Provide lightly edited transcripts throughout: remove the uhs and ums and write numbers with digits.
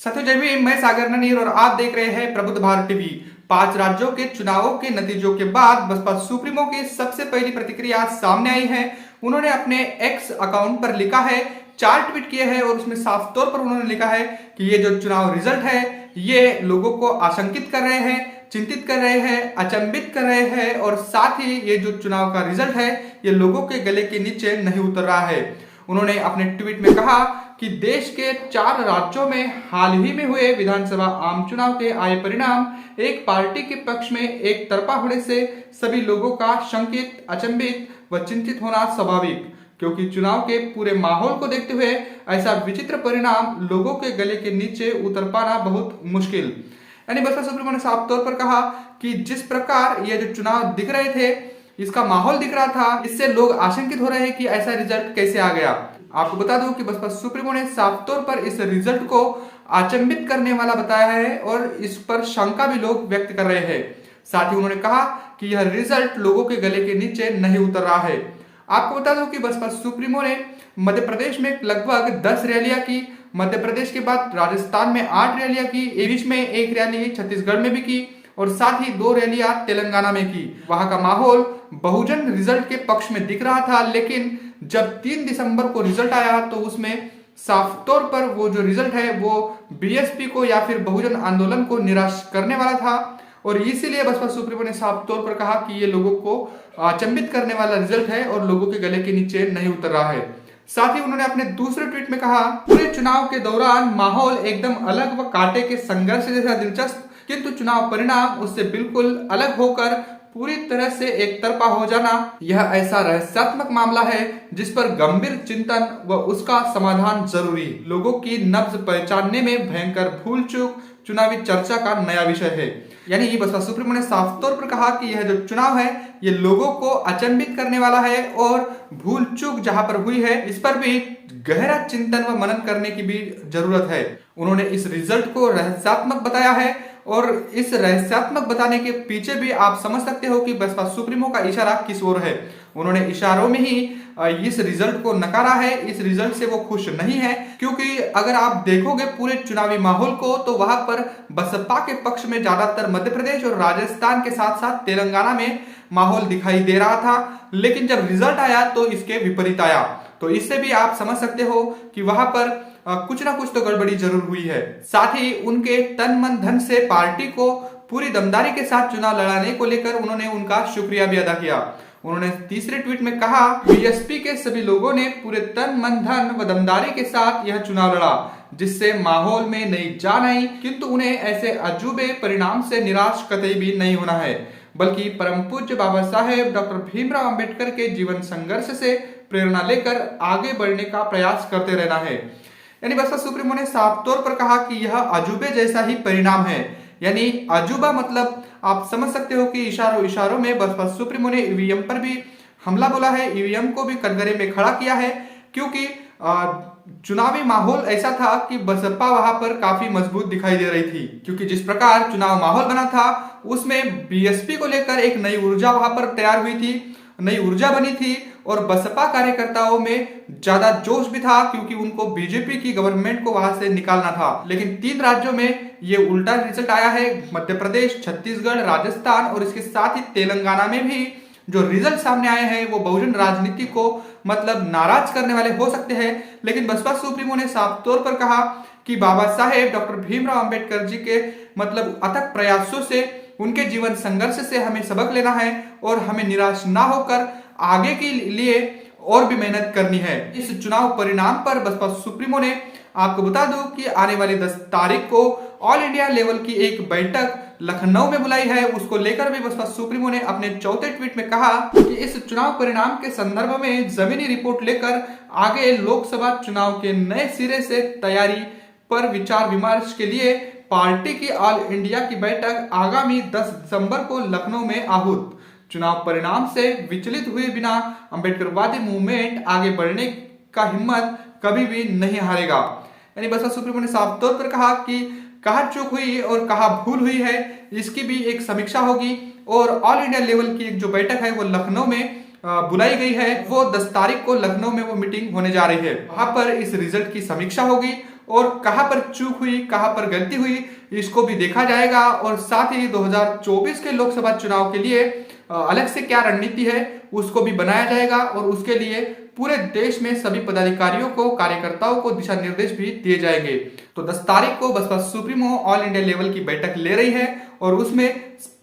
साथियों जय भीम, मैं सागर ननीर और आप देख रहे हैं प्रबुद्ध भारत टीवी। 5 राज्यों के चुनावों के नतीजों के बाद बसपा सुप्रीमो की सबसे पहली प्रतिक्रिया सामने आई है। उन्होंने अपने एक्स अकाउंट पर लिखा है, 4 ट्वीट किए हैं और उसमें साफ तौर पर उन्होंने लिखा है कि ये जो चुनाव रिजल्ट है ये लोगों को आशंकित कर रहे हैं, चिंतित कर रहे हैं, अचंभित कर रहे हैं और साथ ही ये जो चुनाव का रिजल्ट है ये लोगों के गले के नीचे नहीं उतर रहा है। उन्होंने अपने ट्वीट में कहा कि देश के 4 राज्यों में हाल ही में हुए विधानसभा आम चुनाव के आए परिणाम एक पार्टी के पक्ष में एक तरफा होने से सभी लोगों का शंकित, अचंभित व चिंतित होना स्वाभाविक, क्योंकि चुनाव के पूरे माहौल को देखते हुए ऐसा विचित्र परिणाम लोगों के गले के नीचे उतर पाना बहुत मुश्किल। यानी बसपा सुप्रीमो ने साफ तौर पर कहा कि जिस प्रकार ये जो चुनाव दिख रहे थे, इसका माहौल दिख रहा था, इससे लोग आशंकित हो रहे हैं कि ऐसा रिजल्ट कैसे आ गया। आपको बता दूं कि बसपा सुप्रीमो ने साफ तौर पर इस रिजल्ट को अचंभित करने वाला बताया है और इस पर शंका भी लोग व्यक्त कर रहे हैं। साथ ही उन्होंने कहा कि यह रिजल्ट लोगों के गले के नीचे नहीं उतर रहा है। आपको बता दूं कि बसपा सुप्रीमो ने मध्य प्रदेश में लगभग 10 रैलियां की, मध्य प्रदेश के बाद राजस्थान में 8 रैलियां की, बीच में एक रैली छत्तीसगढ़ में भी की और साथ ही 2 रैलियां तेलंगाना में की। वहां का माहौल बहुजन रिजल्ट के पक्ष में दिख रहा था, लेकिन जब 3 दिसंबर को रिजल्ट आया तो उसमें साफ तौर पर वो जो रिजल्ट है वो बीएसपी को या फिर बहुजन आंदोलन को निराश करने वाला था और इसीलिए बसपा सुप्रीमो ने साफ तौर पर कहा कि ये लोगों को अचंभित करने वाला रिजल्ट है और लोगों के गले के नीचे नहीं उतर रहा है। साथ ही उन्होंने अपने दूसरे ट्वीट में कहा, पूरे चुनाव के दौरान माहौल एकदम अलग व कांटे के संघर्ष जैसा दिलचस्प, किंतु चुनाव परिणाम उससे बिल्कुल अलग होकर पूरी तरह से एक तरफा हो जाना, यह ऐसा रहस्यात्मक मामला है जिस पर गंभीर चिंतन व उसका समाधान जरूरी। लोगों की नब्ज पहचानने में भयंकर भूल चूक चुनावी चर्चा का नया विषय है। यानी ये बसपा सुप्रीमो ने साफ तौर पर कहा कि यह जो चुनाव है ये लोगों को अचंभित करने वाला है और भूल चूक जहां पर हुई है इस पर भी गहरा चिंतन व मनन करने की भी जरूरत है। उन्होंने इस रिजल्ट को रहस्यात्मक बताया है और इस रहस्यात्मक बताने के पीछे भी आप समझ सकते हो कि बसपा सुप्रीमो का इशारा किस ओर है। उन्होंने इशारों में ही इस रिजल्ट को नकारा है, इस रिजल्ट से वो खुश नहीं है, क्योंकि अगर आप देखोगे पूरे चुनावी माहौल को तो वहां पर बसपा के पक्ष में ज्यादातर मध्य प्रदेश और राजस्थान के साथ साथ तेलंगाना में माहौल दिखाई दे रहा था, लेकिन जब रिजल्ट आया तो इसके विपरीत आया। तो इससे भी आप समझ सकते हो कि वहां पर कुछ ना कुछ तो गड़बड़ी जरूर हुई है। साथ ही उनके तन मन धन से पार्टी को पूरी दमदारी के साथ चुनाव लड़ाने को लेकर उन्होंने उनका शुक्रिया भी अदा किया। उन्होंने तीसरे ट्वीट में कहा, बीएसपी के सभी लोगों ने पूरे तन मन धन व दमदारी के साथ यह चुनाव लड़ा, जिससे माहौल में नई जान आई, किंतु उन्हें ऐसे अजूबे परिणाम से निराश कतई भी नहीं होना है, बल्कि परम पूज्य बाबा साहेब डॉक्टर भीमराव अंबेडकर के जीवन संघर्ष से प्रेरणा लेकर आगे बढ़ने का प्रयास करते रहना है। यानी बसपा सुप्रीमो ने साफ तौर पर कहा कि यह अजूबे जैसा ही परिणाम है। यानी अजूबा मतलब आप समझ सकते हो कि इशारों में बसपा सुप्रीमो ने ईवीएम पर भी हमला बोला है, ईवीएम को भी कटघरे में खड़ा किया है, क्योंकि चुनावी माहौल ऐसा था कि बसपा वहां पर काफी मजबूत दिखाई दे रही थी, क्योंकि जिस प्रकार चुनाव माहौल बना था उसमें बीएसपी को लेकर एक नई ऊर्जा वहां पर तैयार हुई थी, नई ऊर्जा बनी थी और बसपा कार्यकर्ताओं में ज्यादा जोश भी था, क्योंकि उनको बीजेपी की गवर्नमेंट को वहां से निकालना था। लेकिन 3 राज्यों में ये उल्टा रिजल्ट आया है, मध्य प्रदेश, छत्तीसगढ़, राजस्थान और इसके साथ ही तेलंगाना में भी जो रिजल्ट सामने आए हैं वो बहुजन राजनीति को मतलब नाराज करने वाले हो सकते हैं। लेकिन बसपा सुप्रीमो ने साफ तौर पर कहा कि बाबा साहेब डॉक्टर भीमराव अंबेडकर जी के मतलब अथक प्रयासों से, उनके जीवन संघर्ष से हमें सबक लेना है और हमें निराश ना होकर आगे के लिए और भी मेहनत करनी है। इस चुनाव परिणाम पर बसपा सुप्रीमो ने आपको बता दूं कि आने वाली 10 तारीख को ऑल इंडिया लेवल की एक बैठक लखनऊ में बुलाई है। उसको लेकर भी बसपा सुप्रीमो ने अपने चौथे ट्वीट में कहा कि इस चुनाव परिणाम के संदर्भ में जमीनी रिपोर्ट लेकर आगे लोकसभा चुनाव के नए सिरे से तैयारी पर विचार विमर्श के लिए पार्टी की ऑल इंडिया की बैठक आगामी 10 दिसंबर को लखनऊ में आहूत। चुनाव परिणाम से विचलित हुए बिना अम्बेडकरवादी मूवमेंट आगे बढ़ने का हिम्मत कभी भी नहीं हारेगा। यानी बसपा सुप्रीमो ने साफ तौर पर कहा कि कहाँ चूक हुई और कहाँ भूल हुई है, इसकी भी एक समीक्षा होगी और ऑल इंडिया लेवल की एक जो बैठक है वो लखनऊ में बुलाई गई है। वो 10 तारीख को लखनऊ में वो मीटिंग होने जा रही है। वहां पर इस रिजल्ट की समीक्षा होगी और कहां पर चूक हुई, कहां पर गलती हुई, इसको भी देखा जाएगा। और साथ ही 2024 के लोकसभा चुनाव के लिए अलग से क्या रणनीति है उसको भी बनाया जाएगा और उसके लिए पूरे देश में सभी पदाधिकारियों को, कार्यकर्ताओं को दिशा निर्देश भी दिए जाएंगे। तो 10 तारीख को BSP supremo all India level की बैठक ले रही है और उसमें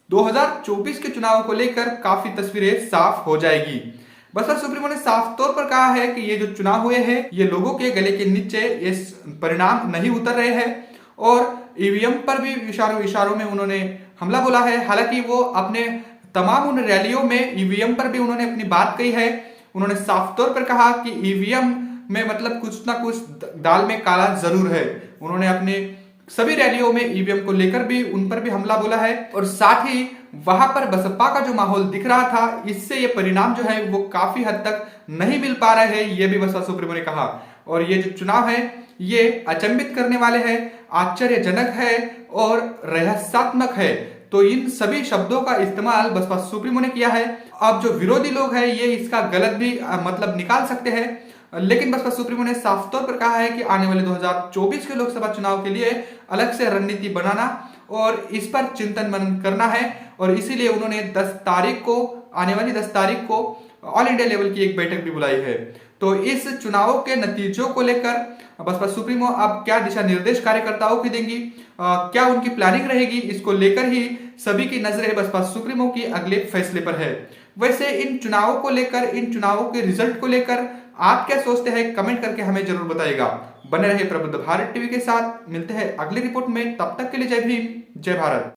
2024 के चुनाव को लेकर काफी तस्वीरें साफ हो जाएगी। बसपा सुप्रीमो ने साफ तौर पर कहा है कि ये जो चुनाव हुए हैं ये लोगों के गले के नीचे ये परिणाम नहीं उतर रहे हैं और ईवीएम पर भी इशारों में उन्होंने हमला बोला है। हालांकि वो अपने तमाम उन रैलियों में ईवीएम पर भी उन्होंने अपनी बात कही है। उन्होंने साफ तौर पर कहा कि ईवीएम में मतलब कुछ ना कुछ दाल में काला जरूर है। उन्होंने अपने सभी रैलियों में ईवीएम को लेकर भी उन पर भी हमला बोला है और साथ ही वहां पर बसपा का जो माहौल दिख रहा था इससे ये परिणाम जो है वो काफी हद तक नहीं मिल पा रहे हैं, ये भी बसपा सुप्रीमो ने कहा। और ये जो चुनाव है ये अचंभित करने वाले हैं, आश्चर्यजनक है और रहस्यात्मक है। तो इन सभी शब्दों का इस्तेमाल बसपा सुप्रीमो ने किया है। अब जो विरोधी लोग हैं ये इसका गलत भी मतलब निकाल सकते हैं, लेकिन बसपा सुप्रीमो ने साफ तौर पर कहा है कि आने वाले 2024 के लोकसभा चुनाव के लिए अलग से रणनीति बनाना और इस पर चिंतन मनन करना है। और इसीलिए उन्होंने 10 तारीख को, आने वाली 10 तारीख को ऑल इंडिया लेवल की एक बैठक भी बुलाई है। तो इस चुनावों के नतीजों को लेकर बसपा सुप्रीमो अब क्या दिशा निर्देश कार्यकर्ताओं की देंगी, क्या उनकी प्लानिंग रहेगी, इसको लेकर ही सभी की नजरें बसपा सुप्रीमो की अगले फैसले पर है। वैसे इन चुनावों को लेकर, इन चुनावों के रिजल्ट को लेकर आप क्या सोचते हैं, कमेंट करके हमें जरूर बताइएगा। बने रहे प्रबुद्ध भारत टीवी के साथ, मिलते हैं अगली रिपोर्ट में, तब तक के लिए जय भीम, जय भारत।